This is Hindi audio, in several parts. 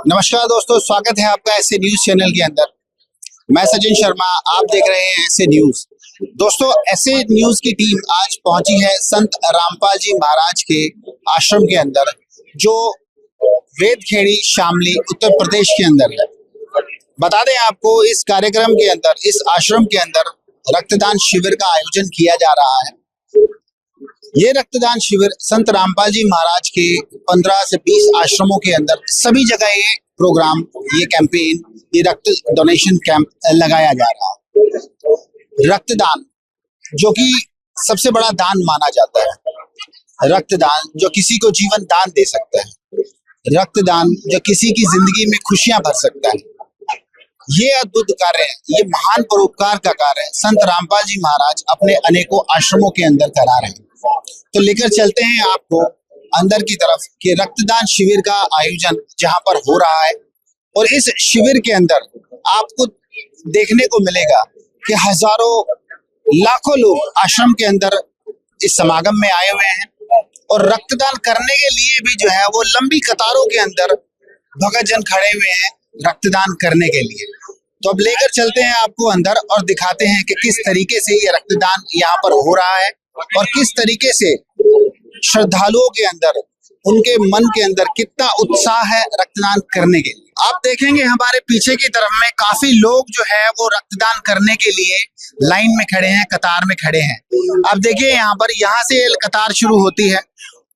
नमस्कार दोस्तों, स्वागत है आपका ऐसे न्यूज चैनल के अंदर। मैं सचिन शर्मा, आप देख रहे हैं ऐसे न्यूज। दोस्तों, ऐसे न्यूज की टीम आज पहुंची है संत रामपाल जी महाराज के आश्रम के अंदर, जो वेदखेड़ी शामली उत्तर प्रदेश के अंदर है। बता दें आपको, इस कार्यक्रम के अंदर, इस आश्रम के अंदर रक्तदान शिविर का आयोजन किया जा रहा है। ये रक्तदान शिविर संत रामपाल जी महाराज के 15 से 20 आश्रमों के अंदर सभी जगह ये प्रोग्राम, ये कैंपेन, ये रक्त डोनेशन कैंप लगाया जा रहा है। रक्तदान जो कि सबसे बड़ा दान माना जाता है, रक्तदान जो किसी को जीवन दान दे सकता है, रक्तदान जो किसी की जिंदगी में खुशियां भर सकता है, ये अद्भुत कार्य है, ये महान परोपकार का कार्य है संत रामपाल जी महाराज अपने अनेकों आश्रमों के अंदर करा रहे हैं। तो लेकर चलते हैं आपको अंदर की तरफ कि रक्तदान शिविर का आयोजन जहां पर हो रहा है, और इस शिविर के अंदर आपको देखने को मिलेगा कि हजारों लाखों लोग आश्रम के अंदर इस समागम में आए हुए हैं, और रक्तदान करने के लिए भी जो है वो लंबी कतारों के अंदर भक्तजन खड़े हुए हैं रक्तदान करने के लिए। तो अब लेकर चलते हैं आपको अंदर और दिखाते हैं कि किस तरीके से ये रक्तदान यहाँ पर हो रहा है, और किस तरीके से श्रद्धालुओं के अंदर, उनके मन के अंदर कितना उत्साह है रक्तदान करने के लिए। आप देखेंगे हमारे पीछे की तरफ में काफी लोग जो है वो रक्तदान करने के लिए लाइन में खड़े हैं, कतार में खड़े हैं। आप देखिए यहाँ पर, यहाँ से कतार शुरू होती है,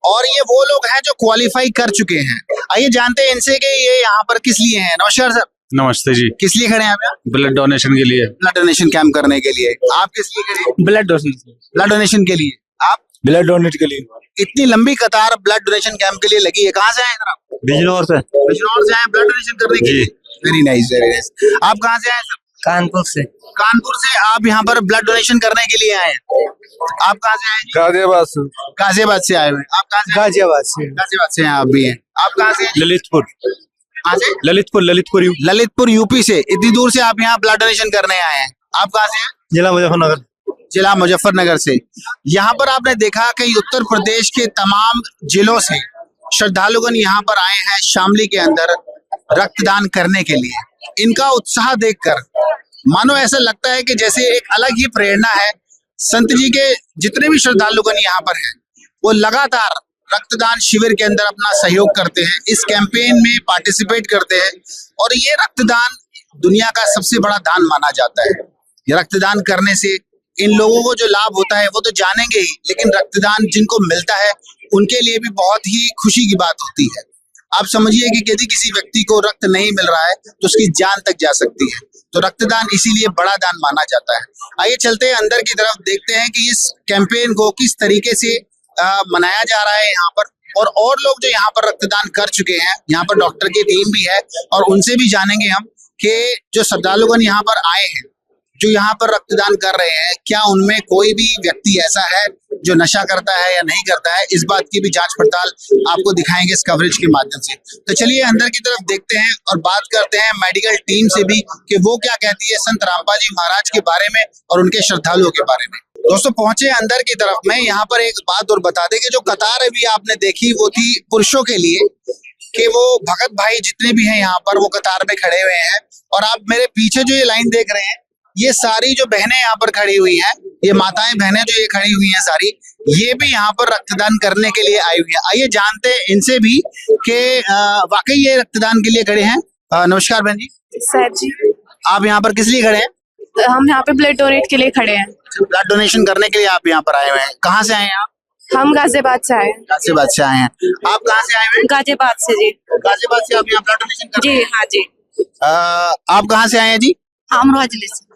और ये वो लोग हैं जो क्वालिफाई कर चुके हैं। आइए जानते हैं इनसे कि ये यहाँ पर किस लिए हैं। नमस्कार सर। नमस्ते जी। किस लिए खड़े हैं आप? ब्लड डोनेशन के लिए। ब्लड डोनेशन कैंप करने के लिए। आप किस लिए खड़े हैं? Blood donation. ब्लड डोनेशन के लिए। आप? ब्लड डोनेट के लिए। इतनी लंबी कतार ब्लड डोनेशन कैंप के लिए लगी है, कहाँ से आए सर आप? बिजनौर से। बिजनौर से आए ब्लड डोनेशन करने के लिए। Very nice, very nice. आप कहाँ से आए सर? कानपुर से। कानपुर से आप यहाँ पर ब्लड डोनेशन करने के लिए आए हैं। आप कहाँ से आए? गाजियाबाद से। गाजियाबाद से आए हुए। आप कहाँ से? गाजियाबाद से। गाजियाबाद से आप भी हैं। आप कहाँ से? ललितपुर। कहाँ से? ललितपुर यूपी से। इतनी दूर से आप यहाँ ब्लड डोनेशन करने आए हैं। आप कहाँ से हैं? जिला मुजफ्फरनगर। जिला मुजफ्फरनगर से। यहाँ पर आपने देखा कि उत्तर प्रदेश के तमाम जिलों से श्रद्धालुगण यहाँ पर आए हैं शामली के अंदर रक्तदान करने के लिए। इनका उत्साह देखकर मानो ऐसा लगता है कि जैसे एक अलग ही प्रेरणा है। संत जी के जितने भी श्रद्धालुगण यहाँ पर हैं, वो लगातार रक्तदान शिविर के अंदर अपना सहयोग करते हैं, इस कैंपेन में पार्टिसिपेट करते हैं, और ये रक्तदान दुनिया का सबसे बड़ा दान माना जाता है। ये रक्तदान करने से इन लोगों को जो लाभ होता है वो तो जानेंगे ही, लेकिन रक्तदान जिनको मिलता है उनके लिए भी बहुत ही खुशी की बात होती है। आप समझिए कि यदि किसी व्यक्ति को रक्त नहीं मिल रहा है तो उसकी जान तक जा सकती है। तो रक्तदान इसीलिए बड़ा दान माना जाता है। आइए चलते हैं अंदर की तरफ, देखते हैं कि इस कैंपेन को किस तरीके से मनाया जा रहा है यहाँ पर, और लोग जो यहाँ पर रक्तदान कर चुके हैं, यहाँ पर डॉक्टर की टीम भी है, और उनसे भी जानेंगे हम कि जो श्रद्धालुगण यहाँ पर आए हैं, जो यहाँ पर रक्तदान कर रहे हैं, क्या उनमें कोई भी व्यक्ति ऐसा है जो नशा करता है या नहीं करता है। इस बात की भी जांच पड़ताल आपको दिखाएंगे इस कवरेज के माध्यम से। तो चलिए अंदर की तरफ देखते हैं और बात करते हैं मेडिकल टीम से भी कि वो क्या कहती है संत रामपाल जी महाराज के बारे में और उनके श्रद्धालुओं के बारे में। दोस्तों, पहुंचे अंदर की तरफ में, यहाँ पर एक बात और बता दें कि जो कतार अभी आपने देखी वो थी पुरुषों के लिए, कि वो भगत भाई जितने भी हैं यहाँ पर वो कतार में खड़े हुए हैं, और आप मेरे पीछे जो ये लाइन देख रहे हैं, ये सारी जो बहनें यहाँ पर खड़ी हुई हैं, ये माताएं बहनें जो ये खड़ी हुई हैं सारी, ये भी यहाँ पर रक्तदान करने के लिए आई हुई हैं। आइए जानते हैं इनसे भी कि वाकई ये रक्तदान के लिए खड़े हैं। नमस्कार बहन जी। सर जी। आप यहाँ पर किस लिए खड़े हैं? हम यहाँ पे ब्लड डोनेट के लिए खड़े हैं। ब्लड डोनेशन करने के लिए आप यहाँ पर आए हुए हैं। कहाँ से आए हैं आप? हम गाजियाबाद से आए हैं। गाजियाबाद से आए हैं। आप कहाँ से आए हुए हैं? गाजियाबाद से जी। गाजियाबाद से आप यहाँ ब्लड डोनेशन कर रहे हैं? जी हाँ जी। आप कहाँ से आए हैं जी? अमरोहा जिले से।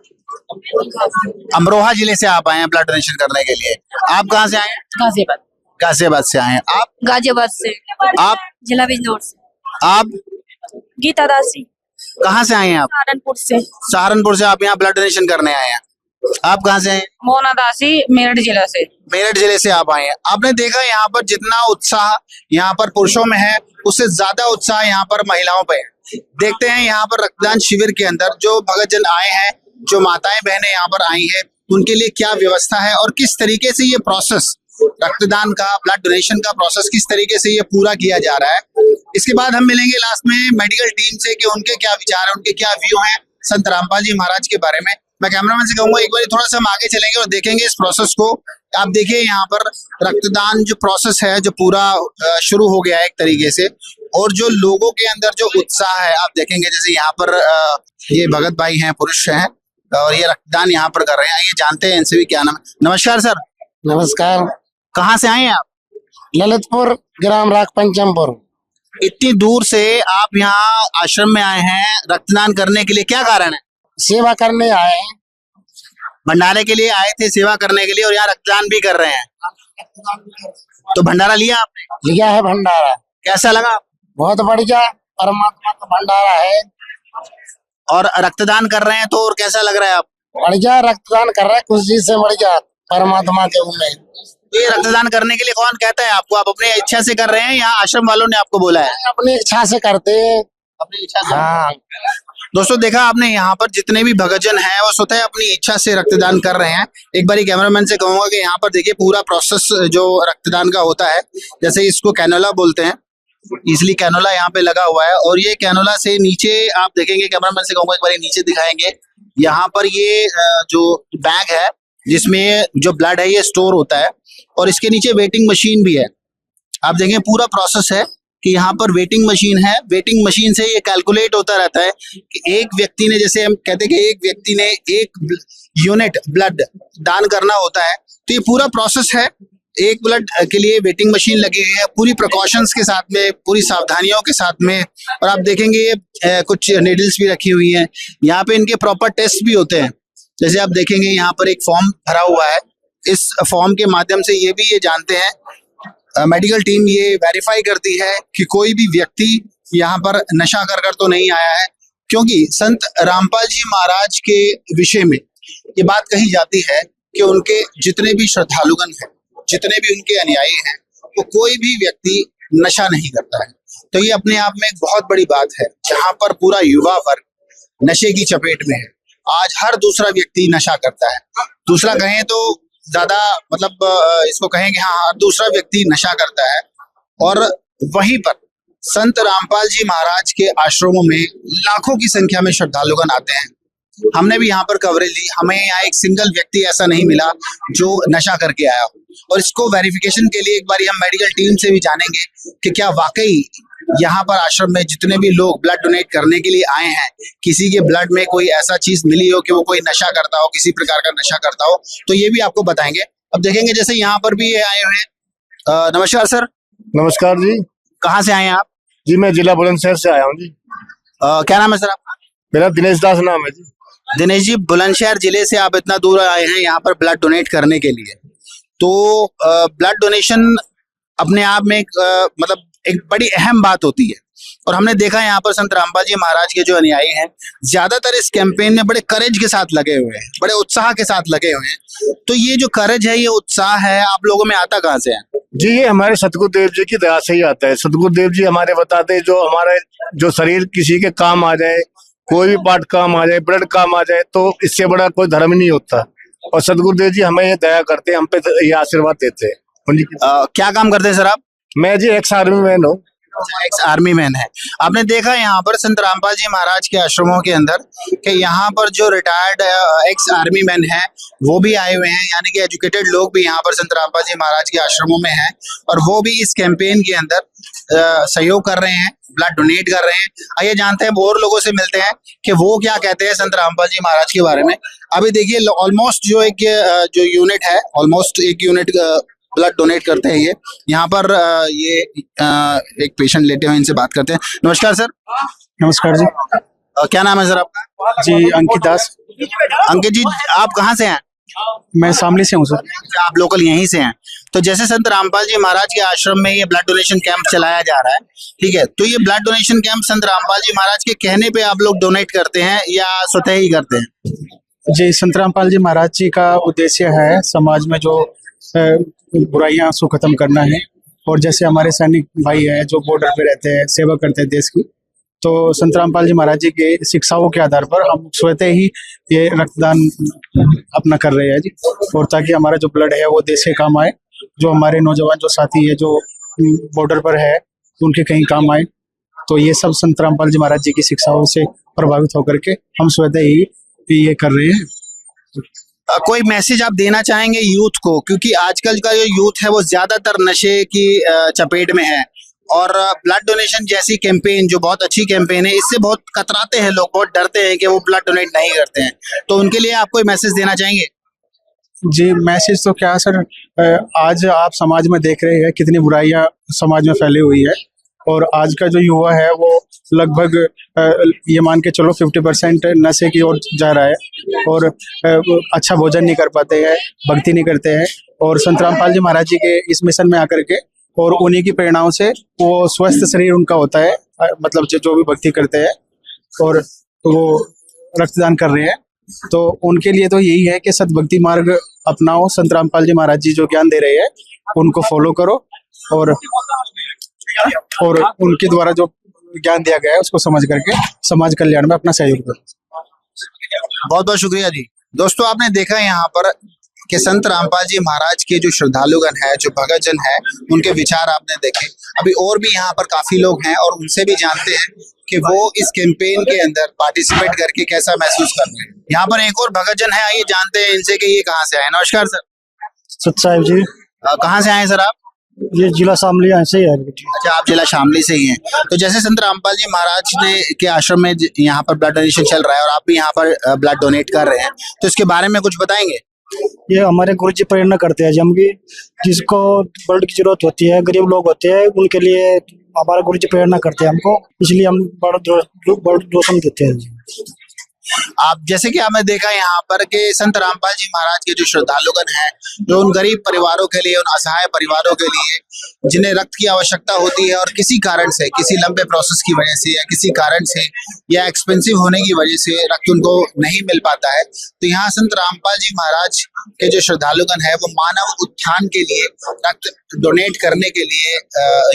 अमरोहा जिले से आप आए हैं ब्लड डोनेशन करने के लिए। आप कहाँ से आए हैं? गाजियाबाद। गाजियाबाद से आए हैं। आप? गाजियाबाद से। आप? जिला बिजनौर से। आप? गीता दासी। कहाँ से आए हैं आप? सहारनपुर से। सहारनपुर से आप यहाँ ब्लड डोनेशन करने आए हैं। आप कहाँ से हैं? मोना दासी, मेरठ जिला से। मेरठ जिले से आप आए हैं। आपने देखा यहाँ पर जितना उत्साह यहाँ पर पुरुषों में है, उससे ज्यादा उत्साह यहाँ पर महिलाओं पे है। देखते हैं यहाँ पर रक्तदान शिविर के अंदर जो भक्तजन आए हैं, जो माताएं बहनें यहाँ पर आई हैं, उनके लिए क्या व्यवस्था है और किस तरीके से ये प्रोसेस रक्तदान का, ब्लड डोनेशन का प्रोसेस किस तरीके से ये पूरा किया जा रहा है। इसके बाद हम मिलेंगे लास्ट में मेडिकल टीम से कि उनके क्या विचार है, उनके क्या व्यू हैं संत रामपाल जी महाराज के बारे में। मैं कैमरामैन से कहूंगा एक बार थोड़ा सा हम आगे चलेंगे और देखेंगे इस प्रोसेस को। आप देखिए यहाँ पर रक्तदान जो प्रोसेस है जो पूरा शुरू हो गया है एक तरीके से, और जो लोगों के अंदर जो उत्साह है आप देखेंगे। जैसे यहाँ पर ये भगत भाई हैं, पुरुष हैं, और ये रक्तदान यहाँ पर कर रहे हैं। ये जानते हैं इनसे भी क्या नाम है। नमस्कार सर। नमस्कार। कहाँ से आए हैं आप? ललितपुर ग्राम राग पंचमपुर। इतनी दूर से आप यहाँ आश्रम में आए हैं रक्तदान करने के लिए, क्या कारण है? सेवा करने आए हैं। भंडारे के लिए आए थे, सेवा करने के लिए, और यहाँ रक्तदान भी कर रहे हैं। तो भंडारा लिया आपने? लिया है भंडारा। कैसा लगा? बहुत बढ़िया, परमात्मा का भंडारा है। और रक्तदान कर रहे हैं तो और कैसा लग रहा है आप? बढ़िया रक्तदान कर रहे हैं, कुछ चीज से बढ़िया परमात्मा के उम्मीद। ये रक्तदान करने के लिए कौन कहता है आपको? आप अपनी इच्छा से कर रहे हैं या आश्रम वालों ने आपको बोला है? अपनी इच्छा से करते हैं। अपनी इच्छा से। हाँ। दोस्तों देखा आपने, यहाँ पर जितने भी भक्तजन हैं वो स्वतः अपनी इच्छा से रक्तदान कर रहे हैं। एक बारी कैमरामैन से कहूंगा कि यहाँ पर देखिए पूरा प्रोसेस जो रक्तदान का होता है, जैसे इसको कैनोला बोलते हैं, इसलिए कैनोला यहाँ पे लगा हुआ है। और ये कैनोला से नीचे आप देखेंगे, कैमरामैन से कहूंगा एक बारी नीचे दिखाएंगे, यहाँ पर ये जो बैग है जिसमें जो ब्लड है ये स्टोर होता है, और इसके नीचे वेटिंग मशीन भी है। आप देखें पूरा प्रोसेस है कि यहाँ पर वेटिंग मशीन है। वेटिंग मशीन से ये कैलकुलेट होता रहता है कि एक व्यक्ति ने, जैसे हम कहते हैं कि एक व्यक्ति ने 1 यूनिट ब्लड दान करना होता है, तो ये पूरा प्रोसेस है। एक ब्लड के लिए वेटिंग मशीन लगी हुई है, पूरी प्रिकॉशंस के साथ में, पूरी सावधानियों के साथ में। और आप देखेंगे ये कुछ नीडल्स भी रखी हुई हैं। यहाँ पे इनके प्रॉपर टेस्ट भी होते हैं। जैसे आप देखेंगे यहाँ पर एक फॉर्म भरा हुआ है, इस फॉर्म के माध्यम से ये भी ये जानते हैं, मेडिकल टीम ये वेरीफाई करती है कि कोई भी व्यक्ति यहाँ पर नशा कर तो नहीं आया है। क्योंकि संत रामपाल जी महाराज के विषय में ये बात कही जाती है कि उनके जितने भी श्रद्धालुगण हैं, जितने भी उनके अनुयायी हैं, वो कोई भी व्यक्ति नशा नहीं करता है। तो ये अपने आप में एक बहुत बड़ी बात है, जहाँ पर पूरा युवा वर्ग नशे की चपेट में है। आज हर दूसरा व्यक्ति नशा करता है। दूसरा कहें तो ज्यादा, मतलब इसको कहें कि हाँ, हर दूसरा व्यक्ति नशा करता है। और वहीं पर संत रामपाल जी महाराज के आश्रमों में लाखों की संख्या में श्रद्धालुगण आते हैं। हमने भी यहाँ पर कवरेज ली, हमें यहाँ एक सिंगल व्यक्ति ऐसा नहीं मिला जो नशा करके आया हो। और इसको वेरिफिकेशन के लिए एक बार हम मेडिकल टीम से भी जानेंगे कि क्या वाकई यहाँ पर आश्रम में जितने भी लोग ब्लड डोनेट करने के लिए आए हैं, किसी के ब्लड में कोई ऐसा चीज मिली हो कि वो कोई नशा करता हो, किसी प्रकार का नशा करता हो, तो ये भी आपको बताएंगे। अब देखेंगे जैसे यहाँ पर भी ये आए हुए हैं। नमस्कार सर। नमस्कार जी। कहाँ से आए हैं आप? जी मैं जिला बुलंदशहर से आया हूँ जी। क्या नाम है सर आपका? मेरा दिनेश दास नाम है जी। दिनेश जी, बुलंदशहर जिले से आप इतना दूर आए हैं यहाँ पर ब्लड डोनेट करने के लिए। तो ब्लड डोनेशन अपने आप में मतलब एक बड़ी अहम बात होती है। और हमने देखा यहाँ पर संत रामपाल जी महाराज के जो अनुयायी हैं, ज्यादातर इस कैंपेन में बड़े करेज के साथ लगे हुए हैं, बड़े उत्साह के साथ लगे हुए हैं। तो ये जो करेज है, ये उत्साह है, आप लोगों में आता कहाँ से है? जी ये हमारे सतगुरुदेव जी की दया से ही आता है। सतगुरुदेव जी हमारे बताते हैं, जो हमारे जो शरीर किसी के काम आ जाए, कोई भी पार्ट काम आ जाए, ब्लड काम आ जाए, तो इससे बड़ा कोई धर्म नहीं होता। और सतगुरुदेव जी हमें ये दया करते हैं, हम पे ये आशीर्वाद देते हैं। क्या काम करते हैं सर आप? मैं जी एक्स आर्मी मैन हूँ। एक्स आर्मी मैन है। आपने देखा यहाँ पर संत रामपाल जी महाराज के आश्रमों के अंदर कि यहाँ पर जो रिटायर्ड एक्स आर्मी मैन है वो भी आए हुए हैं, यानी कि एजुकेटेड लोग भी यहाँ पर संत रामपाल जी महाराज के आश्रमों में हैं, और वो भी इस कैंपेन के अंदर सहयोग कर रहे हैं, ब्लड डोनेट कर रहे हैं। आइए जानते हैं, और लोगों से मिलते हैं कि वो क्या कहते हैं संत रामपाल जी महाराज के बारे में। अभी देखिए ऑलमोस्ट जो यूनिट है, ऑलमोस्ट 1 यूनिट ब्लड डोनेट करते हैं ये। यहाँ पर ये एक पेशेंट लेटे हुए, इनसे बात करते हैं। नमस्कार सर। नमस्कार जी। क्या नाम है सर आपका? जी अंकित दास। अंकित जी, आप कहाँ से हैं? मैं शामली से हूँ सर। आप लोकल यहीं से हैं। तो जैसे संत रामपाल जी महाराज के आश्रम में ये ब्लड डोनेशन कैंप चलाया जा रहा है, ठीक है, तो ये ब्लड डोनेशन कैंप संत रामपाल जी महाराज के कहने पे आप लोग डोनेट करते हैं या स्वतः ही करते हैं? जी संत रामपाल जी महाराज जी का उद्देश्य है समाज में जो बुराइयां उसको खत्म करना है। और जैसे हमारे सैनिक भाई हैं जो बॉर्डर पे रहते हैं, सेवा करते हैं देश की, तो संत रामपाल जी महाराज जी के शिक्षाओं के आधार पर हम स्वतः ही ये रक्तदान अपना कर रहे हैं जी। और ताकि हमारा जो ब्लड है वो देश के काम आए जो हमारे नौजवान जो साथी है जो बॉर्डर पर है उनके कहीं काम आए। तो ये सब संत रामपाल जी महाराज जी की शिक्षाओं से प्रभावित होकर के हम स्वतः ही ये कर रहे हैं। कोई मैसेज आप देना चाहेंगे यूथ को, क्योंकि आजकल का जो यूथ है वो ज्यादातर नशे की चपेट में है और ब्लड डोनेशन जैसी कैंपेन जो बहुत अच्छी कैंपेन है इससे बहुत कतराते हैं लोग, बहुत डरते हैं कि वो ब्लड डोनेट नहीं करते हैं। तो उनके लिए आप कोई मैसेज देना चाहेंगे? जी मैसेज तो क्या सर, आज आप समाज में देख रहे हैं कितनी बुराइयां समाज में फैली हुई है और आज का जो युवा है वो लगभग ये मान के चलो 50% नशे की ओर जा रहा है और अच्छा भोजन नहीं कर पाते हैं, भक्ति नहीं करते हैं। और संत रामपाल जी महाराज जी के इस मिशन में आकर के और उन्हीं की प्रेरणाओं से वो स्वस्थ शरीर उनका होता है, मतलब जो भी भक्ति करते हैं और वो रक्तदान कर रहे हैं। तो उनके लिए तो यही है कि सतभक्ति मार्ग अपनाओ, संत रामपाल जी महाराज जी जो ज्ञान दे रहे हैं उनको फॉलो करो और उनके द्वारा जो ज्ञान दिया गया है उसको समझ करके समाज कल्याण में अपना सहयोग करो। बहुत बहुत शुक्रिया जी। दोस्तों आपने देखा यहाँ पर कि संत रामपाल जी महाराज के जो श्रद्धालुगण है, जो भक्तजन है, उनके विचार आपने देखे। अभी और भी यहाँ पर काफी लोग हैं और उनसे भी जानते हैं कि वो इस कैंपेन के अंदर पार्टिसिपेट करके कैसा महसूस कर रहे हैं। यहाँ पर एक और भक्तजन है, आइए जानते हैं इनसे कि ये कहाँ से आए। नमस्कार सर। सत्साहिब जी, कहाँ से आए सर आप? ये जिला शामली ऐसे ही है। अच्छा, आप जिला शामली से ही हैं। तो जैसे संत रामपाल जी महाराज ने के आश्रम में यहाँ पर ब्लड डोनेशन चल रहा है और आप भी यहाँ पर ब्लड डोनेट कर रहे हैं, तो इसके बारे में कुछ बताएंगे? ये हमारे गुरु जी प्रेरणा करते हैं, जब भी जिसको ब्लड की जरूरत होती है, गरीब लोग होते हैं, उनके लिए हमारे गुरु जी प्रेरणा करते हैं हमको, इसलिए हम ब्लड डोनेशन देते हैं। आप जैसे कि आपने देखा यहाँ पर कि संत रामपाल जी महाराज के जो श्रद्धालुगण हैं, जो उन गरीब परिवारों के लिए, उन असहाय परिवारों के लिए जिन्हें रक्त की आवश्यकता होती है और किसी कारण से, किसी लंबे प्रोसेस की वजह से या किसी कारण से या एक्सपेंसिव होने की वजह से रक्त उनको नहीं मिल पाता है, तो यहाँ संत रामपाल जी महाराज के जो श्रद्धालुगण है वो मानव उत्थान के लिए, रक्त डोनेट करने के लिए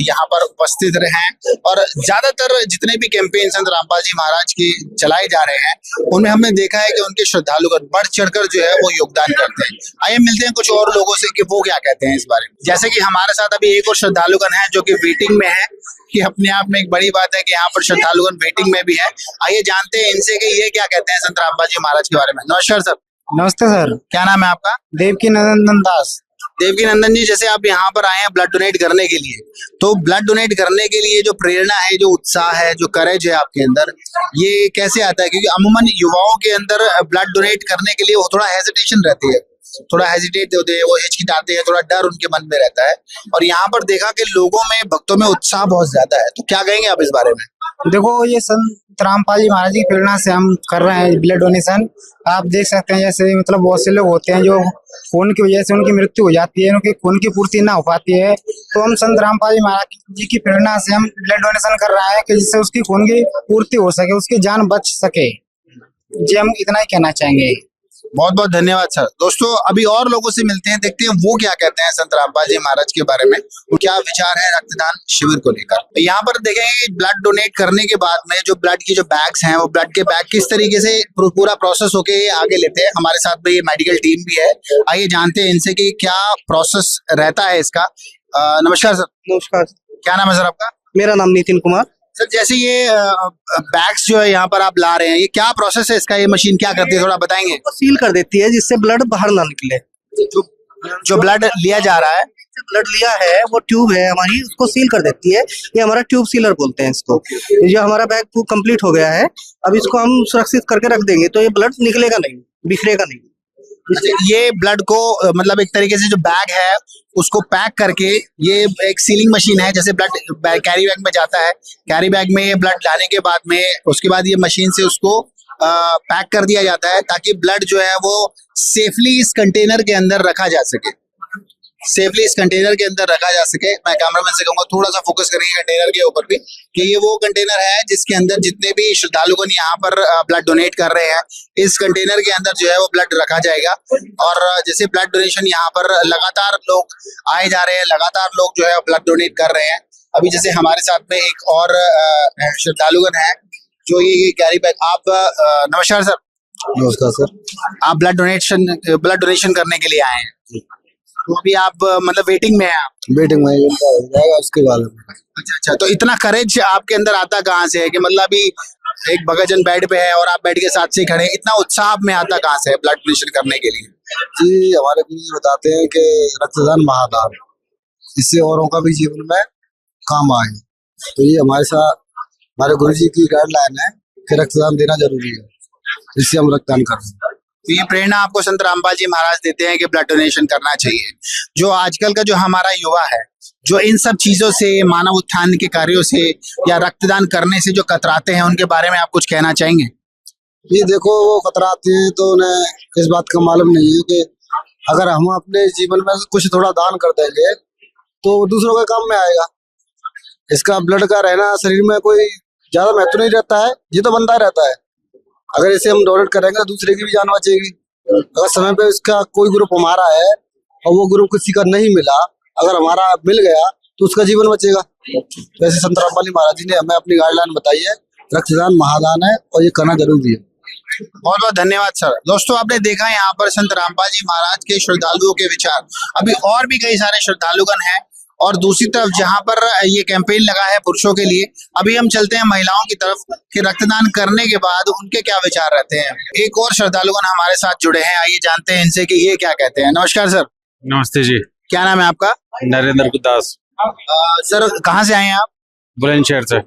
यहाँ पर उपस्थित रहे हैं। और ज्यादातर जितने भी कैंपेन संत रामपाल जी महाराज के चलाए जा रहे हैं उनमें हमने देखा है कि उनके श्रद्धालुगण बढ़ चढ़कर जो है वो योगदान करते हैं। आइए मिलते हैं कुछ और लोगों से कि वो क्या कहते हैं इस बारे में। जैसे कि हमारे साथ अभी एक और श्रद्धालुगण है जो कि वेटिंग में है, कि अपने आप में एक बड़ी बात है कि यहाँ पर श्रद्धालुगण वेटिंग में भी है। आइए जानते हैं इनसे कि ये क्या कहते हैं संत रामपाल जी महाराज के बारे में। नमस्कार सर। नमस्ते सर। क्या नाम है आपका? देवकी नंदन दास। देवकी नंदन जी, जैसे आप यहाँ पर आए हैं ब्लड डोनेट करने के लिए, तो ब्लड डोनेट करने के लिए जो प्रेरणा है, जो उत्साह है, जो करेज है आपके अंदर, ये कैसे आता है? क्योंकि अमूमन युवाओं के अंदर ब्लड डोनेट करने के लिए वो थोड़ा हेजिटेशन रहती है, थोड़ा हेजिटेट होते हैं, वो हिचकिचाते हैं, थोड़ा डर उनके मन में रहता है। और यहाँ पर देखा कि लोगों में, भक्तों में उत्साह बहुत ज्यादा है। तो क्या कहेंगे आप इस बारे में? देखो, ये संत रामपाल जी महाराज की प्रेरणा से हम कर रहे हैं ब्लड डोनेशन। आप देख सकते हैं जैसे मतलब बहुत से लोग होते हैं जो खून की वजह से उनकी मृत्यु हो जाती है, उनकी खून की पूर्ति ना हो पाती है, तो हम संत रामपाल जी महाराज जी की प्रेरणा से हम ब्लड डोनेशन कर रहे हैं कि जिससे उसकी खून की पूर्ति हो सके, उसकी जान बच सके। जी, हम इतना ही कहना चाहेंगे। बहुत बहुत धन्यवाद सर। दोस्तों अभी और लोगों से मिलते हैं, देखते हैं वो क्या कहते हैं संत रामपाल जी महाराज के बारे में, वो क्या विचार है रक्तदान शिविर को लेकर। यहाँ पर देखेंगे ब्लड डोनेट करने के बाद में जो ब्लड की जो बैग्स हैं, वो ब्लड के बैग किस तरीके से पूरा प्रोसेस होके आगे लेते हैं। हमारे साथ में ये मेडिकल टीम भी है, आइए जानते हैं इनसे कि क्या प्रोसेस रहता है इसका। नमस्कार सर। नमस्कार। क्या नाम है सर आपका? मेरा नाम नितिन कुमार। सर, जैसे ये बैग्स जो है यहाँ पर आप ला रहे हैं, ये क्या प्रोसेस है इसका? ये मशीन क्या करती है, थोड़ा बताएंगे? वो सील कर देती है जिससे ब्लड बाहर ना निकले। जो ब्लड लिया जा रहा है, ब्लड लिया है वो ट्यूब है हमारी, उसको सील कर देती है। ये हमारा ट्यूब सीलर बोलते हैं इसको। जो हमारा बैग कंप्लीट हो गया है, अब इसको हम सुरक्षित करके रख देंगे तो ये ब्लड निकलेगा नहीं, बिखरेगा नहीं। ये ब्लड को मतलब एक तरीके से जो बैग है उसको पैक करके, ये एक सीलिंग मशीन है, जैसे ब्लड कैरी बैग में जाता है, कैरी बैग में ये ब्लड लाने के बाद में उसके बाद ये मशीन से उसको पैक कर दिया जाता है ताकि ब्लड जो है वो सेफली इस कंटेनर के अंदर रखा जा सके, सेफली इस कंटेनर के अंदर रखा जा सके। मैं कैमरामैन से कहूंगा थोड़ा सा फोकस करेंगे कंटेनर के ऊपर भी, कि ये वो कंटेनर है जिसके अंदर जितने भी श्रद्धालुगण यहाँ पर ब्लड डोनेट कर रहे हैं, इस कंटेनर के अंदर जो है वो ब्लड रखा जाएगा। और जैसे ब्लड डोनेशन यहाँ पर लगातार लोग आए जा रहे हैं, लगातार लोग जो है ब्लड डोनेट कर रहे हैं। अभी जैसे हमारे साथ में एक और श्रद्धालुगण है जो ये कैरी बैग। आप नमस्कार सर। नमस्कार सर। आप ब्लड डोनेशन करने के लिए आए हैं, तो अभी आप मतलब वेटिंग में हैं आप? वेटिंग में इनका हो जाएगा उसके बाद में। अच्छा, तो इतना करेज आपके अंदर आता कहाँ से है कि मतलब अभी एक भगतजन बेड पे है और आप बेड के साथ से ही खड़े हैं, इतना उत्साह आप में आता कहाँ से है ब्लड डोनेशन करने के लिए? जी हमारे गुरु जी बताते हैं कि रक्तदान महादान, इससे औरों का भी जीवन में काम आए। तो ये हमारे साथ हमारे गुरु जी की गाइडलाइन है कि रक्तदान देना जरूरी है, इससे हम रक्तदान करते हैं। तो ये प्रेरणा आपको संत रामपाल जी महाराज देते हैं कि ब्लड डोनेशन करना चाहिए। जो आजकल का जो हमारा युवा है, जो इन सब चीजों से, मानव उत्थान के कार्यों से या रक्तदान करने से जो कतराते हैं, उनके बारे में आप कुछ कहना चाहेंगे? ये देखो वो कतराते हैं तो उन्हें इस बात का मालूम नहीं है कि अगर हम अपने जीवन में कुछ थोड़ा दान कर देंगे तो दूसरों के काम में आएगा। इसका ब्लड का रहना शरीर में कोई ज्यादा महत्व नहीं रहता है, ये तो बनता रहता है। अगर इसे हम डोनेट करेंगे तो दूसरे की भी जान बचेगी। अगर समय पे इसका कोई ग्रुप हमारा है और वो ग्रुप किसी का नहीं मिला, अगर हमारा मिल गया तो उसका जीवन बचेगा। वैसे संत रामपाल जी महाराज जी ने हमें अपनी गाइडलाइन बताई है, रक्तदान महादान है और ये करना जरूरी है। बहुत बहुत धन्यवाद सर। दोस्तों आपने देखा यहाँ पर संत रामपाल जी महाराज के श्रद्धालुओं के विचार। अभी और भी कई सारे श्रद्धालुगण हैं और दूसरी तरफ जहाँ पर ये कैंपेन लगा है पुरुषों के लिए, अभी हम चलते हैं महिलाओं की तरफ कि रक्तदान करने के बाद उनके क्या विचार रहते हैं। एक और श्रद्धालुगण हमारे साथ जुड़े हैं, आइए जानते हैं इनसे कि ये क्या कहते हैं। नमस्कार सर। नमस्ते जी। क्या नाम है आपका? नरेंद्र दास, सर कहाँ से आए हैं आप? बुलंदशहर से।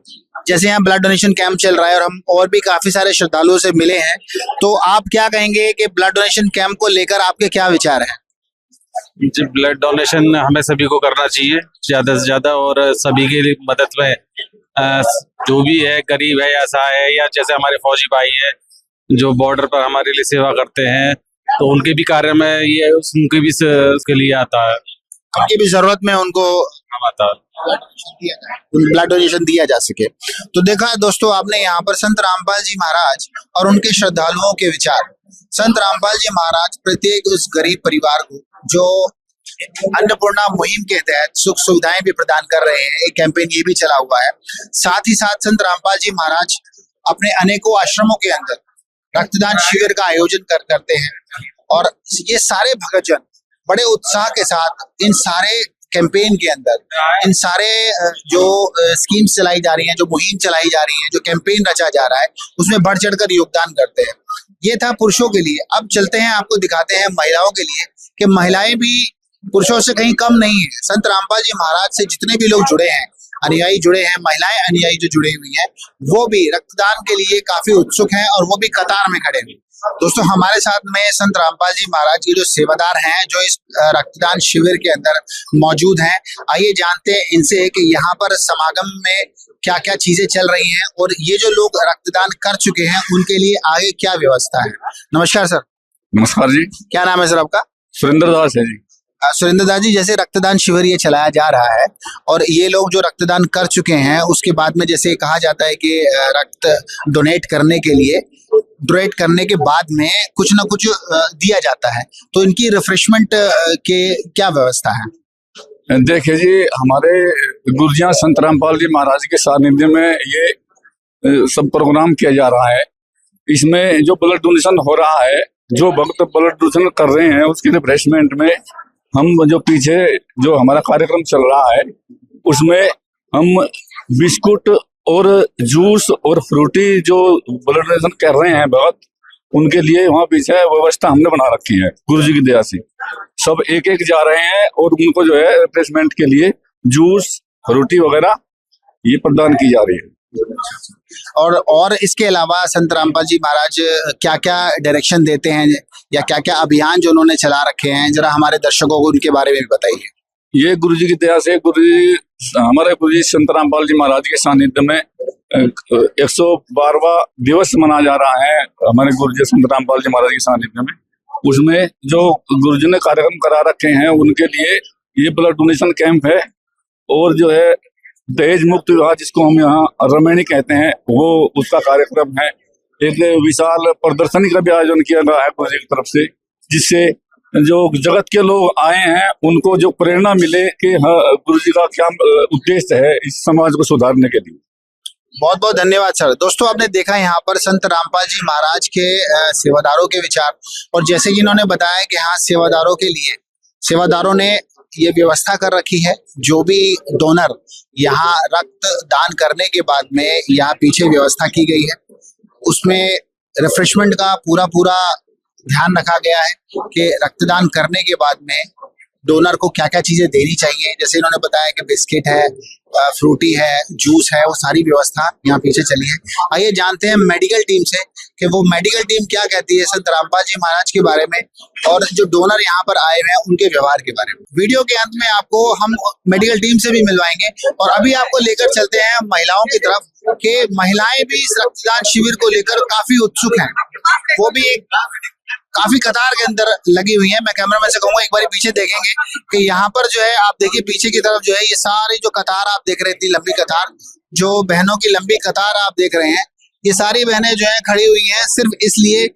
जैसे यहाँ ब्लड डोनेशन कैंप चल रहा है और हम और भी काफी सारे श्रद्धालुओं से मिले हैं, तो आप क्या कहेंगे कि ब्लड डोनेशन कैंप को लेकर आपके क्या विचार हैं? जी, ब्लड डोनेशन हमें सभी को करना चाहिए ज्यादा से ज्यादा, और सभी की मदद में जो भी है, गरीब है या असहाय है, या जैसे हमारे फौजी भाई है जो बॉर्डर पर हमारे लिए सेवा करते हैं, तो उनके भी कार्य में ये उनके भी उसके लिए आता है, उनकी भी जरूरत में उनको काम आता है, ब्लड डोनेशन दिया जा सके। तो देखा दोस्तों आपने यहाँ पर संत रामपाल जी महाराज और उनके श्रद्धालुओं के विचार। संत रामपाल जी महाराज प्रत्येक उस गरीब परिवार को जो अन्नपूर्णा मुहिम के तहत सुख सुविधाएं भी प्रदान कर रहे हैं, एक कैंपेन ये भी चला हुआ है। साथ ही साथ संत रामपाल जी महाराज अपने अनेकों आश्रमों के अंदर रक्तदान शिविर का आयोजन करते हैं और ये सारे भक्तजन बड़े उत्साह के साथ इन सारे कैंपेन के अंदर, इन सारे जो स्कीम्स चलाई जा रही हैं, जो मुहिम चलाई जा रही है, जो कैंपेन रचा जा रहा है, उसमें बढ़ चढ़कर योगदान करते हैं। ये था पुरुषों के लिए। अब चलते हैं, आपको दिखाते हैं महिलाओं के लिए कि महिलाएं भी पुरुषों से कहीं कम नहीं है। संत रामपाल जी महाराज से जितने भी लोग जुड़े हैं, अनुयायी जुड़े हैं, महिलाएं अनुयायी जो जुड़े हुई हैं, वो भी रक्तदान के लिए काफी उत्सुक हैं और वो भी कतार में खड़े हैं। दोस्तों हमारे साथ में संत रामपाल जी महाराज के जो सेवादार हैं, जो इस रक्तदान शिविर के अंदर मौजूद हैं, आइए जानते हैं इनसे कि यहाँ पर समागम में क्या क्या चीजें चल रही हैं और ये जो लोग रक्तदान कर चुके हैं उनके लिए आगे क्या व्यवस्था है। नमस्कार सर। नमस्कार जी। क्या नाम है सर आपका? सुरेंद्र दास है जी। सुरेंद्र दास जी, जैसे रक्तदान शिविर ये चलाया जा रहा है और ये लोग जो रक्तदान कर चुके हैं उसके बाद में जैसे कहा जाता है कि रक्त डोनेट करने के लिए, डोनेट करने के बाद में कुछ ना कुछ दिया जाता है, तो इनकी रिफ्रेशमेंट के क्या व्यवस्था है? देखिए जी, हमारे गुरुजियाँ संत रामपाल जी महाराज के सानिध्य में ये सब प्रोग्राम किया जा रहा है। इसमें जो ब्लड डोनेशन हो रहा है, जो भक्त ब्लड डोनेशन कर रहे हैं, उसके रिफ्रेशमेंट में हम जो पीछे जो हमारा कार्यक्रम चल रहा है उसमें हम बिस्कुट और जूस और फ्रूटी जो ब्लड डोनेशन कर रहे हैं भक्त, उनके लिए वहाँ पीछे व्यवस्था हमने बना रखी है। गुरु जी की दया से सब एक एक जा रहे हैं और उनको जो है रिफ्रेशमेंट के लिए जूस फ्रूटी वगैरह ये प्रदान की जा रही है। और इसके अलावा संत रामपाल जी महाराज क्या क्या डायरेक्शन देते हैं या क्या क्या अभियान जो उन्होंने चला रखे हैं, जरा हमारे दर्शकों को उनके बारे में भी बताइए। ये गुरु जी की दया से हमारे गुरु जी संत रामपाल जी महाराज के सानिध्य में 112वां दिवस मनाया जा रहा है हमारे गुरु जी संत रामपाल जी महाराज के सानिध्य में। उसमें जो गुरु जी ने कार्यक्रम करा रखे हैं उनके लिए ये ब्लड डोनेशन कैंप है और जो है दहेज मुक्त विवाह जिसको हम यहाँ रमैनी कहते हैं, वो उसका कार्यक्रम है। एक विशाल प्रदर्शनी का भी आयोजन किया गया है गुरु जी की तरफ से, जिससे जो जगत के लोग आए हैं उनको जो प्रेरणा मिले कि हाँ गुरु जी का क्या उद्देश्य है इस समाज को सुधारने के लिए। बहुत बहुत धन्यवाद सर। दोस्तों आपने देखा यहाँ पर संत रामपाल जी महाराज के सेवादारों के विचार, और जैसे कि इन्होंने बताया कि हाँ सेवादारों के लिए सेवादारों ने ये व्यवस्था कर रखी है, जो भी डोनर यहाँ रक्त दान करने के बाद में यहाँ पीछे व्यवस्था की गई है, उसमें रिफ्रेशमेंट का पूरा ध्यान रखा गया है कि रक्तदान करने के बाद में डोनर को क्या क्या चीजें देनी चाहिए। जैसे इन्होंने बताया कि बिस्किट है, फ्रूटी है, जूस है, वो सारी व्यवस्था यहाँ पीछे चली है। आइए जानते हैं मेडिकल टीम से कि वो मेडिकल टीम क्या कहती है संत रामपाल जी महाराज के बारे में और जो डोनर यहाँ पर आए हुए हैं उनके व्यवहार के बारे में। वीडियो के अंत में आपको हम मेडिकल टीम से भी मिलवाएंगे और अभी आपको लेकर चलते हैं महिलाओं की तरफ कि महिलाएं भी इस रक्तदान शिविर को लेकर काफी उत्सुक हैं। वो भी एक काफी कतार के अंदर लगी हुई है। मैं कैमरामैन से कहूंगा एक बार पीछे देखेंगे कि यहाँ पर जो है आप देखिए पीछे की तरफ जो है ये सारी जो कतार आप देख रहे हैं, इतनी लंबी कतार, जो बहनों की लंबी कतार आप देख रहे हैं, ये सारी बहनें जो है खड़ी हुई हैं सिर्फ इसलिए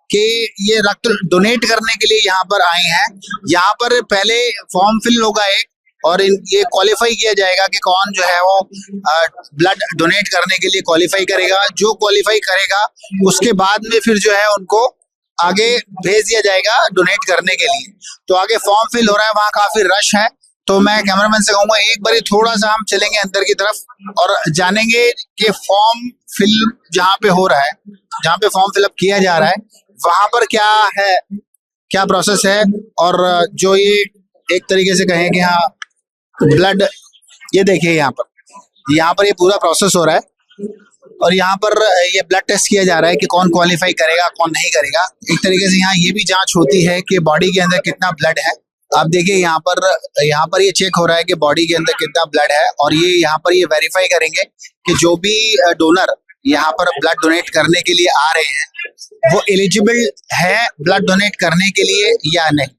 कि ये रक्त डोनेट करने के लिए यहाँ पर आई हैं। यहाँ पर पहले फॉर्म फिल होगा एक और ये क्वालिफाई किया जाएगा कि कौन जो है वो ब्लड डोनेट करने के लिए क्वालिफाई करेगा। जो क्वालिफाई करेगा उसके बाद में फिर जो है उनको आगे भेज दिया जाएगा डोनेट करने के लिए। तो आगे फॉर्म फिल हो रहा है, वहाँ काफी रश है। तो मैं कैमरामैन से कहूंगा एक बार थोड़ा सा हम चलेंगे अंदर की तरफ और जानेंगे कि फॉर्म फिल जहाँ पे हो रहा है, जहाँ पे फॉर्म फिलअप किया जा रहा है, वहां पर क्या है, क्या प्रोसेस है। और जो ये एक तरीके से कहें कि हाँ ब्लड, ये देखिए यहाँ पर ये पूरा प्रोसेस हो रहा है और यहाँ पर ये ब्लड टेस्ट किया जा रहा है कि कौन क्वालिफाई करेगा कौन नहीं करेगा। एक तरीके से यहाँ ये भी जांच होती है कि बॉडी के अंदर कितना ब्लड है। आप देखिए यहाँ पर ये चेक हो रहा है कि बॉडी के अंदर कितना ब्लड है और ये यहाँ पर ये वेरीफाई करेंगे कि जो भी डोनर यहाँ पर ब्लड डोनेट करने के लिए आ रहे हैं वो एलिजिबल है ब्लड डोनेट करने के लिए या नहीं।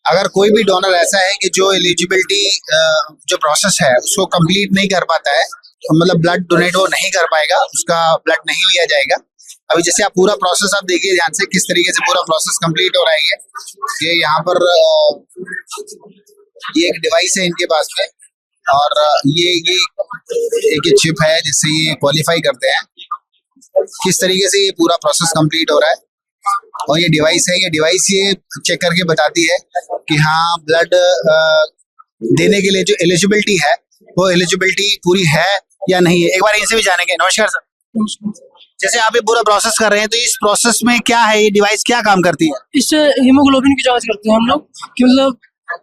अगर कोई भी डोनर ऐसा है कि जो एलिजिबिलिटी जो प्रोसेस है उसको कंप्लीट नहीं कर पाता है, मतलब ब्लड डोनेट वो नहीं कर पाएगा, उसका ब्लड नहीं लिया जाएगा। अभी जैसे आप पूरा प्रोसेस आप देखिए ध्यान से किस तरीके से पूरा प्रोसेस कंप्लीट हो रहा है। ये यहाँ पर ये एक डिवाइस है इनके पास में और ये एक चिप है जिससे ये क्वालिफाई करते हैं। किस तरीके से ये पूरा प्रोसेस कंप्लीट हो रहा है और ये डिवाइस है, ये डिवाइस ये चेक करके बताती है कि हाँ ब्लड देने के लिए जो एलिजिबिलिटी है वो एलिजिबिलिटी पूरी है या नहीं है। एक बार इनसे भी जानेंगे। नमस्कार सर, जैसे आप ये पूरा प्रोसेस कर रहे हैं तो इस प्रोसेस में क्या है, ये डिवाइस क्या काम करती है? इससे हीमोग्लोबिन की जांच करते हैं हम लोग कि मतलब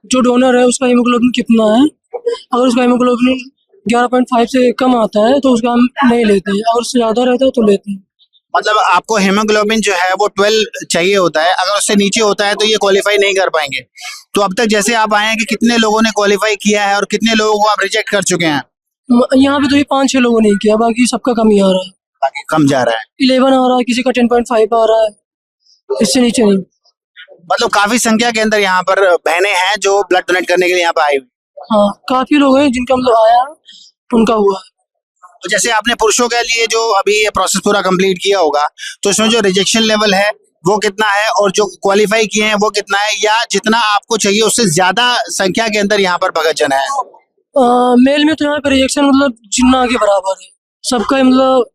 जो डोनर है उसका हीमोग्लोबिन कितना है। अगर उसका हीमोग्लोबिन 11.5 से कम आता है तो उसका हम नहीं लेते हैं, अगर उससे ज्यादा रहता है तो लेते हैं। मतलब आपको हीमोग्लोबिन जो है वो 12 चाहिए होता है, अगर उससे नीचे होता है तो ये क्वालिफाई नहीं कर पाएंगे। तो अब तक जैसे आप आए हैं कि कितने लोगों ने क्वालिफाई किया है और कितने लोगों को आप रिजेक्ट कर चुके हैं? यहाँ पे तो ये 5-6 लोगों ने किया, बाकी सबका कम ही आ रहा है। बाकी कम जा रहा है, 11 आ रहा है, किसी का 10.5 आ रहा है, इससे नीचे नहीं। मतलब काफी संख्या के अंदर यहाँ पर बहनें हैं जो ब्लड डोनेट करने के लिए यहाँ पे आई हुई। हाँ, काफी लोग हैं जिनका मतलब आया उनका हुआ है। तो जैसे आपने पुरुषों के लिए जो अभी ये प्रोसेस पूरा कंप्लीट किया होगा तो इसमें जो रिजेक्शन लेवल है वो कितना है और जो क्वालिफाई किए हैं वो कितना है, या जितना आपको चाहिए उससे ज्यादा संख्या के अंदर यहाँ पर भगत जन है? मेल में तो यहाँ पे रिजेक्शन मतलब जितना के बराबर है सबका, मतलब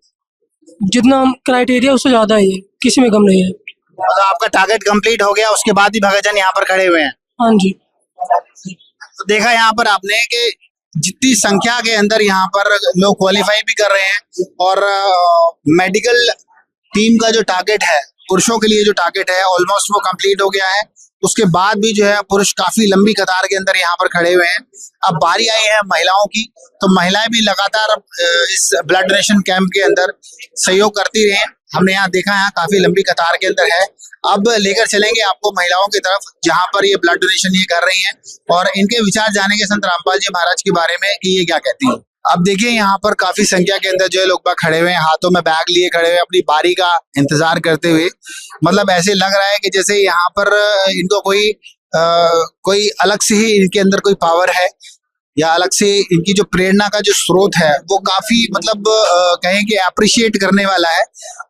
जितना क्राइटेरिया उससे ज्यादा ही है, किसी में कम नहीं है। मतलब आपका टारगेट कंप्लीट हो गया उसके बाद भी भगत जन यहाँ पर खड़े हुए हैं? हाँ जी। तो देखा यहाँ पर आपने कि जितनी संख्या के अंदर यहाँ पर लोग क्वालिफाई भी कर रहे हैं और मेडिकल टीम का जो टारगेट है, पुरुषों के लिए जो टारगेट है ऑलमोस्ट वो कंप्लीट हो गया है। उसके बाद भी जो है पुरुष काफी लंबी कतार के अंदर यहाँ पर खड़े हुए हैं। अब बारी आई है महिलाओं की, तो महिलाएं भी लगातार इस ब्लड डोनेशन कैंप के अंदर सहयोग करती रही। हमने यहाँ देखा है काफी लंबी कतार के अंदर है। अब लेकर चलेंगे आपको महिलाओं की तरफ जहाँ पर ये ब्लड डोनेशन ये कर रही हैं और इनके विचार जानेंगे संत रामपाल जी महाराज के बारे में कि ये क्या कहती हैं। अब देखिए यहाँ पर काफी संख्या के अंदर जो है लोग बाग खड़े हुए हैं, हाथों में बैग लिए खड़े हुए अपनी बारी का इंतजार करते हुए। मतलब ऐसे लग रहा है कि जैसे यहाँ पर इनको कोई अलग से ही इनके अंदर कोई पावर है या अलग से इनकी जो प्रेरणा का जो स्रोत है वो काफी मतलब कहें कि अप्रिशिएट करने वाला है।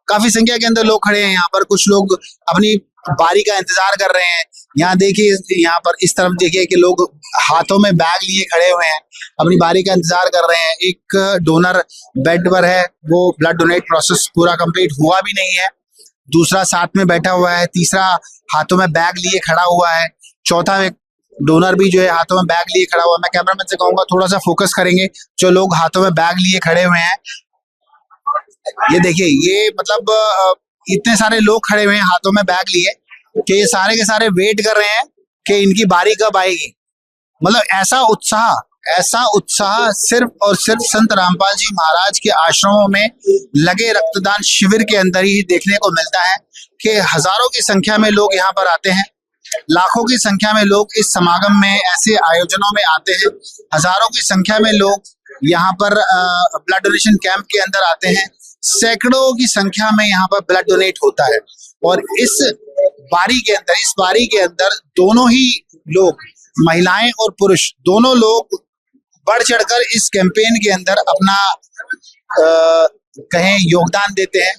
काफी संख्या के अंदर लोग खड़े हैं यहाँ पर, कुछ लोग अपनी बारी का इंतजार कर रहे हैं। यहाँ देखिए, यहाँ पर इस तरफ देखिए कि लोग हाथों में बैग लिए खड़े हुए हैं, अपनी बारी का इंतजार कर रहे हैं। एक डोनर बेड पर है, वो ब्लड डोनेट प्रोसेस पूरा कंप्लीट हुआ भी नहीं है। दूसरा साथ में बैठा हुआ है, तीसरा हाथों में बैग लिए खड़ा हुआ है, चौथा डोनर भी जो है हाथों में बैग लिए खड़ा हुआ है। मैं कैमरामैन से कहूंगा थोड़ा सा फोकस करेंगे, जो लोग हाथों में बैग लिए खड़े हुए हैं, ये देखिए, ये मतलब इतने सारे लोग खड़े हुए हैं हाथों में बैग लिए कि ये सारे के सारे वेट कर रहे हैं कि इनकी बारी कब आएगी। मतलब ऐसा उत्साह सिर्फ और सिर्फ संत रामपाल जी महाराज के आश्रमों में लगे रक्तदान शिविर के अंदर ही देखने को मिलता है कि हजारों की संख्या में लोग यहाँ पर आते हैं, लाखों की संख्या में लोग इस समागम में, ऐसे आयोजनों में आते हैं, हजारों की संख्या में लोग यहाँ पर ब्लड डोनेशन कैंप के अंदर आते हैं, सैकड़ों की संख्या में यहाँ पर ब्लड डोनेट होता है। और इस बारी के अंदर दोनों ही लोग, महिलाएं और पुरुष, दोनों लोग बढ़ चढ़कर इस कैंपेन के अंदर अपना कहें योगदान देते हैं।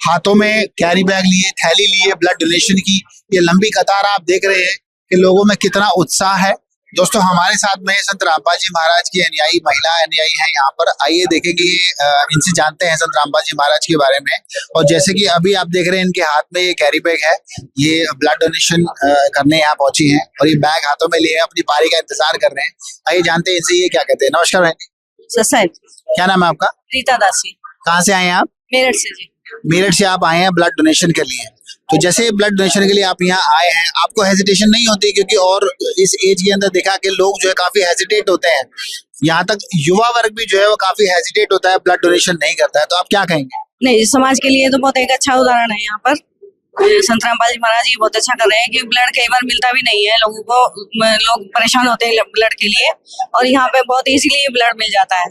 हाथों में कैरी बैग लिए, थैली लिए ब्लड डोनेशन की, ये लंबी कतार आप देख रहे हैं कि लोगों में कितना उत्साह है। दोस्तों, हमारे साथ में संत रामपाल जी महाराज की अनुयायी, महिला अनुयायी हैं यहाँ पर। आइए देखेंगे, इनसे जानते हैं संत रामपाल जी महाराज के बारे में। और जैसे कि अभी आप देख रहे हैं, इनके हाथ में ये कैरी बैग है, ये ब्लड डोनेशन करने यहाँ पहुंची हैं और ये बैग हाथों में लिए अपनी बारी का इंतजार कर रहे हैं। आइए जानते हैं इनसे, ये क्या कहते हैं। नमस्कार बहन, ससैद। क्या नाम है आपका? रीता दासी। कहाँ से आए हैं आप? मेरठ से जी। मेरठ से आप आए हैं ब्लड डोनेशन के लिए। तो जैसे ब्लड डोनेशन के लिए आप यहाँ आए हैं, आपको हेजिटेशन नहीं होती? क्योंकि और इस एज के अंदर देखा कि लोग जो है काफी हेजिटेट होते हैं, यहाँ तक युवा वर्ग भी जो है वो काफी हेजिटेट होता है, ब्लड डोनेशन नहीं करता है। तो आप क्या कहेंगे? नहीं, समाज के लिए तो बहुत एक अच्छा उदाहरण है यहाँ पर। संत रामपाल जी महाराज जी बहुत अच्छा कर रहे हैं कि ब्लड कई बार मिलता भी नहीं है लोगों को, लोग परेशान होते हैं ब्लड के लिए, और यहाँ पे बहुत इजीली ब्लड मिल जाता है।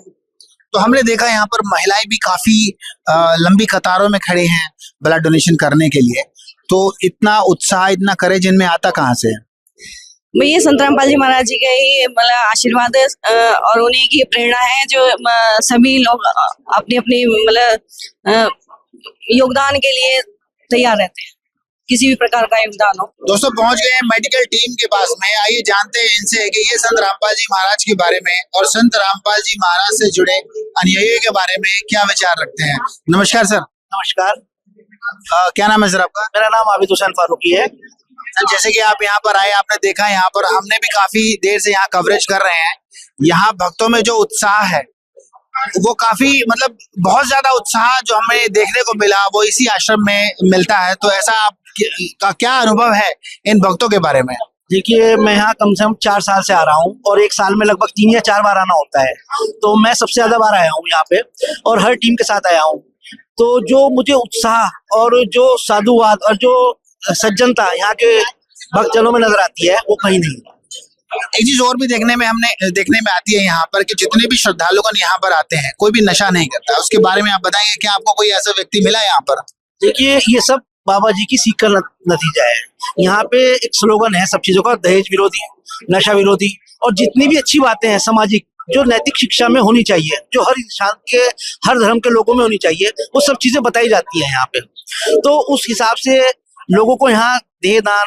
तो हमने देखा यहाँ पर महिलाएं भी काफी लंबी कतारों में खड़े हैं ब्लड डोनेशन करने के लिए। तो इतना उत्साह, इतना करेज इनमें आता कहाँ से है? ये संत रामपाल जी महाराज जी के ही मतलब आशीर्वाद और उन्हीं की प्रेरणा है, जो सभी लोग अपनी अपनी मतलब योगदान के लिए तैयार रहते हैं, किसी भी प्रकार का योगदान हो। दोस्तों, पहुंच गए हैं मेडिकल टीम के पास में। आइए जानते हैं इनसे कि ये संत रामपाल जी महाराज के बारे में और संत रामपाल जी महाराज से जुड़े अनुयायियों के बारे में क्या विचार रखते हैं। नमस्कार सर। नमस्कार। क्या नाम है सर आपका? मेरा नाम आबिद हुसैन फारूकी है। सर, जैसे कि आप यहाँ पर आए, आपने देखा यहाँ पर, हमने भी काफी देर से यहाँ कवरेज कर रहे हैं। यहाँ भक्तों में जो उत्साह है वो काफी, मतलब बहुत ज्यादा उत्साह जो हमें देखने को मिला वो इसी आश्रम में मिलता है। तो ऐसा आपका क्या अनुभव है इन भक्तों के बारे में? देखिए, मैं यहाँ कम से कम 4 साल से आ रहा हूँ और एक साल में लगभग 3 या 4 बार आना होता है। तो मैं सबसे ज्यादा बार आया हूँ यहाँ पे और हर टीम के साथ आया हूँ। तो जो मुझे उत्साह और जो साधुवाद और जो सज्जनता यहाँ के भक्तजनों में नजर आती है वो कहीं नहीं। एक चीज और भी देखने में आती है यहाँ पर कि जितने भी श्रद्धालुगण यहाँ पर आते हैं, कोई भी नशा नहीं करता। उसके बारे में आप बताएंगे, क्या आपको कोई ऐसा व्यक्ति मिला यहाँ पर? देखिए, ये सब बाबा जी की सीख का नतीजा है। यहाँ पे एक स्लोगन है सब चीजों का, दहेज विरोधी, नशा विरोधी, और जितनी भी अच्छी बातें हैं सामाजिक, जो नैतिक शिक्षा में होनी चाहिए, जो हर इंसान के, हर धर्म के लोगों में होनी चाहिए, वो सब चीजें बताई जाती है यहाँ पे। तो उस हिसाब से लोगों को यहाँ देह दान,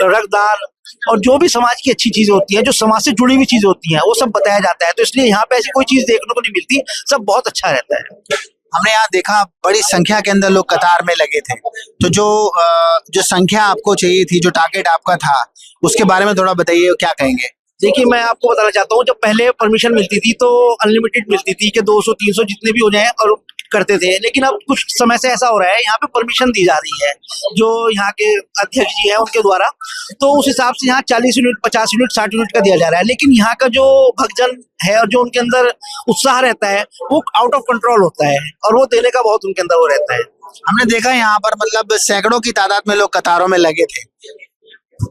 रक्तदान और जो भी समाज की अच्छी चीजें होती हैं, जो समाज से जुड़ी हुई चीजें होती हैं, वो सब बताया जाता है। तो इसलिए यहाँ पे ऐसी कोई चीज देखने को नहीं मिलती, सब बहुत अच्छा रहता है। हमने यहाँ देखा बड़ी संख्या के अंदर लोग कतार में लगे थे। तो जो संख्या आपको चाहिए थी, जो टारगेट आपका था, उसके बारे में थोड़ा बताइए, क्या कहेंगे? देखिए, मैं आपको बताना चाहता हूँ, जब पहले परमिशन मिलती थी तो अनलिमिटेड मिलती थी कि 200-300 जितने भी हो जाए और करते थे। लेकिन अब कुछ समय से ऐसा हो रहा है, यहाँ पे परमिशन दी जा रही है जो यहाँ के अध्यक्ष जी हैं उनके द्वारा। तो उस हिसाब से यहाँ 40 यूनिट, 50 यूनिट, 60 यूनिट का दिया जा रहा है। लेकिन यहाँ का जो भक्तजन है और जो उनके अंदर उत्साह रहता है वो आउट ऑफ कंट्रोल होता है और वो देने का बहुत उनके अंदर वो रहता है। हमने देखा यहाँ पर मतलब सैकड़ों की तादाद में लोग कतारों में लगे थे।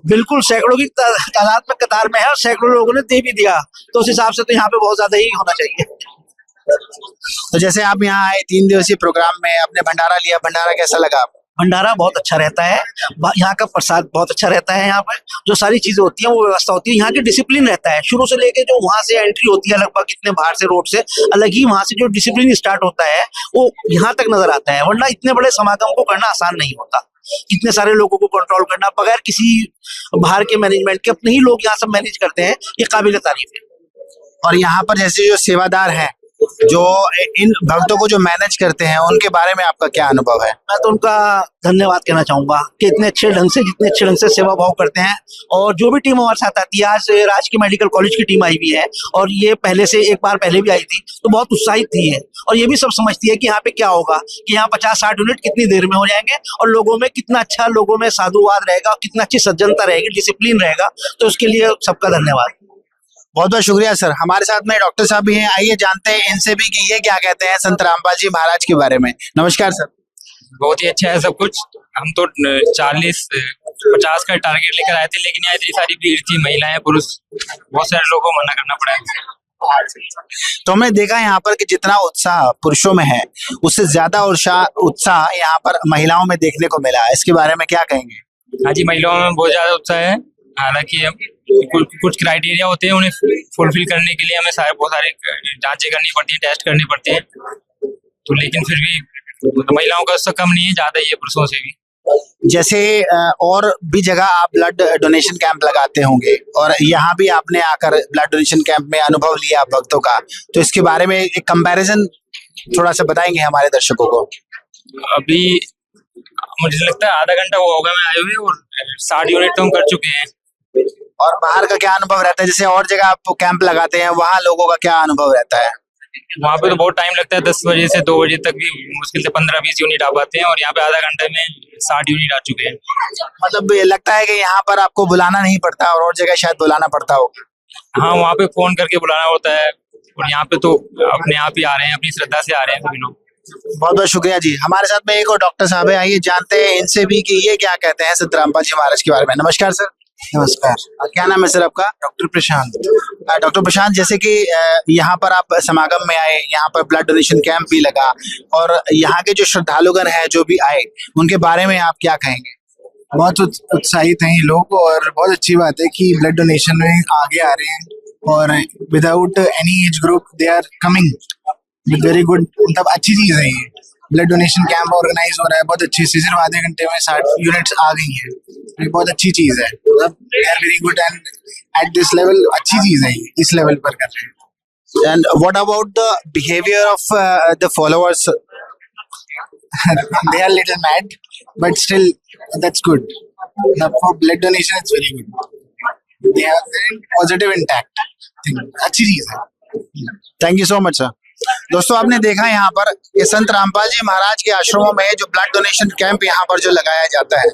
बिल्कुल, सैकड़ों की तादाद में कतार में है और सैकड़ों लोगों ने दे भी दिया। तो उस हिसाब से तो यहाँ पे बहुत ज्यादा ही होना चाहिए। तो जैसे आप यहाँ आए 3 दिवसीय प्रोग्राम में, आपने भंडारा लिया, भंडारा कैसा लगा आपको? भंडारा बहुत अच्छा रहता है, यहाँ का प्रसाद बहुत अच्छा रहता है। यहाँ पर जो सारी चीजें होती हैं वो व्यवस्था होती है, यहाँ की डिसिप्लिन रहता है शुरू से लेके। जो वहाँ से एंट्री होती है लगभग इतने बाहर से रोड से अलग ही, वहाँ से जो डिसिप्लिन स्टार्ट होता है वो यहाँ तक नजर आता है। वरना इतने बड़े समागम को करना आसान नहीं होता, इतने सारे लोगों को कंट्रोल करना बगैर किसी बाहर के मैनेजमेंट के, अपने ही लोग यहाँ सब मैनेज करते हैं, ये काबिल तारीफ है। और यहाँ पर जैसे जो सेवादार हैं जो इन भक्तों को जो मैनेज करते हैं उनके बारे में आपका क्या अनुभव है? मैं तो उनका धन्यवाद कहना चाहूंगा कि इतने अच्छे ढंग से जितने अच्छे ढंग से सेवा भाव करते हैं। और जो भी टीम हमारे साथ आती है, आज राजकीय मेडिकल कॉलेज की टीम आई हुई है और ये पहले से एक बार पहले भी आई थी, तो बहुत उत्साहित थी है और ये भी सब समझती है कि यहाँ पे क्या होगा, कि यहाँ 50-60 यूनिट कितनी देर में हो जाएंगे और लोगों में कितना अच्छा, लोगों में साधुवाद रहेगा, कितना अच्छी सज्जनता रहेगी, डिसिप्लिन रहेगा। तो उसके लिए सबका धन्यवाद। बहुत बहुत शुक्रिया सर। हमारे साथ में डॉक्टर साहब भी हैं, आइए जानते हैं इनसे भी कि ये क्या कहते हैं संत रामपाल जी महाराज के बारे में। नमस्कार सर। बहुत ही अच्छा है सब कुछ। हम तो 40-50 का टारगेट लेकर आए थे, लेकिन यहाँ इतनी सारी भीड़ थी, महिलाएं पुरुष, बहुत सारे लोगों को मना करना पड़ा। तो हमने देखा यहाँ पर कि जितना उत्साह पुरुषों में है उससे ज्यादा उत्साह यहाँ पर महिलाओं में देखने को मिला। इसके बारे में क्या कहेंगे? हाँ जी, महिलाओं में बहुत ज्यादा उत्साह है। हालांकि कुछ क्राइटेरिया होते हैं, उन्हें फुलफिल करने के लिए हमें बहुत सारे जांचें करनी पड़ती हैं, टेस्ट करने पड़ते हैं, तो लेकिन फिर भी महिलाओं का उत्साह कम नहीं है, ज्यादा ही है पुरुषों से भी। जैसे और भी जगह आप ब्लड डोनेशन कैंप लगाते होंगे और यहाँ भी आपने आकर ब्लड डोनेशन कैंप में अनुभव लिया भक्तों का, तो इसके बारे में एक कंपैरिजन थोड़ा सा बताएंगे हमारे दर्शकों को? अभी मुझे लगता है आधा घंटा हुआ होगा मैं आए हुए और 60 यूनिट तो हम कर चुके हैं। और बाहर का क्या अनुभव रहता है? जैसे और जगह आप कैंप लगाते हैं, वहाँ लोगों का क्या अनुभव रहता है? वहाँ पे तो बहुत टाइम लगता है, 10 बजे से 2 बजे तक भी मुश्किल से 15-20 यूनिट आ पाते हैं और यहाँ पे आधा घंटे में 60 यूनिट आ चुके हैं। मतलब ये लगता है कि यहाँ पर आपको बुलाना नहीं पड़ता और जगह शायद बुलाना पड़ता हो। हाँ, वहाँ पे फोन करके बुलाना होता है और यहाँ पे तो अपने आप ही आ रहे हैं, अपनी श्रद्धा से आ रहे हैं सभी लोग। बहुत बहुत शुक्रिया जी। हमारे साथ में एक और डॉक्टर साहब है, आइए जानते हैं इनसे भी कि ये क्या कहते हैं संत रामपाल जी महाराज के बारे में। नमस्कार सर। नमस्कार। क्या नाम है सर आपका? डॉक्टर प्रशांत। डॉक्टर प्रशांत, जैसे कि यहाँ पर आप समागम में आए, यहाँ पर ब्लड डोनेशन कैंप भी लगा और यहाँ के जो श्रद्धालुगण हैं जो भी आए, उनके बारे में आप क्या कहेंगे? बहुत उत्साहित हैं ये लोग और बहुत अच्छी बात है कि ब्लड डोनेशन में आगे आ रहे हैं और without any age group they are coming with very good. मतलब अच्छी चीज है ये। ब्लड डोनेशन कैंप ऑर्गेनाइज हो रहा है बहुत अच्छे से, सिर्फ आधे घंटे में 60 यूनिट्स आ गई हैं। ये बहुत अच्छी चीज है, मतलब they are very good and at this level अच्छी चीज है ये, इस लेवल पर कर रहे हैं। And what about the behavior of the followers? They are little mad, but still that's good. For blood donation, it's very good. They are very positive intact thing. अच्छी चीज है। Thank you so much sir. दोस्तों, आपने देखा यहाँ पर ये संत रामपाल जी महाराज के आश्रमों में जो ब्लड डोनेशन कैंप यहाँ पर जो लगाया जाता है,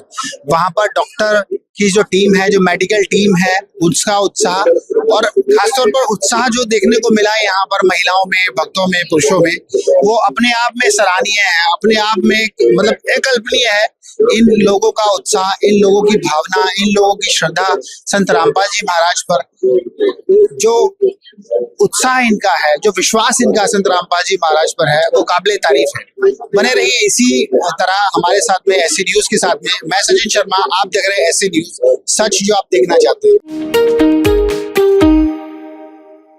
वहाँ पर डॉक्टर की जो टीम है, जो मेडिकल टीम है, उसका उत्साह और खासतौर पर उत्साह जो देखने को मिला है यहाँ पर महिलाओं में, भक्तों में, पुरुषों में, वो अपने आप में सराहनीय है, अपने आप में मतलब अकल्पनीय है। इन लोगों का उत्साह, इन लोगों की भावना, इन लोगों की श्रद्धा संत रामपाल जी महाराज पर, जो उत्साह इनका है, जो विश्वास इनका संत रामपाल जी महाराज पर है, वो काबिले तारीफ है। बने रहिए इसी तरह हमारे साथ में ऐसे न्यूज के साथ में। मैं सचिन शर्मा, आप देख रहे हैं ऐसे न्यूज, सच जो आप देखना चाहते हैं।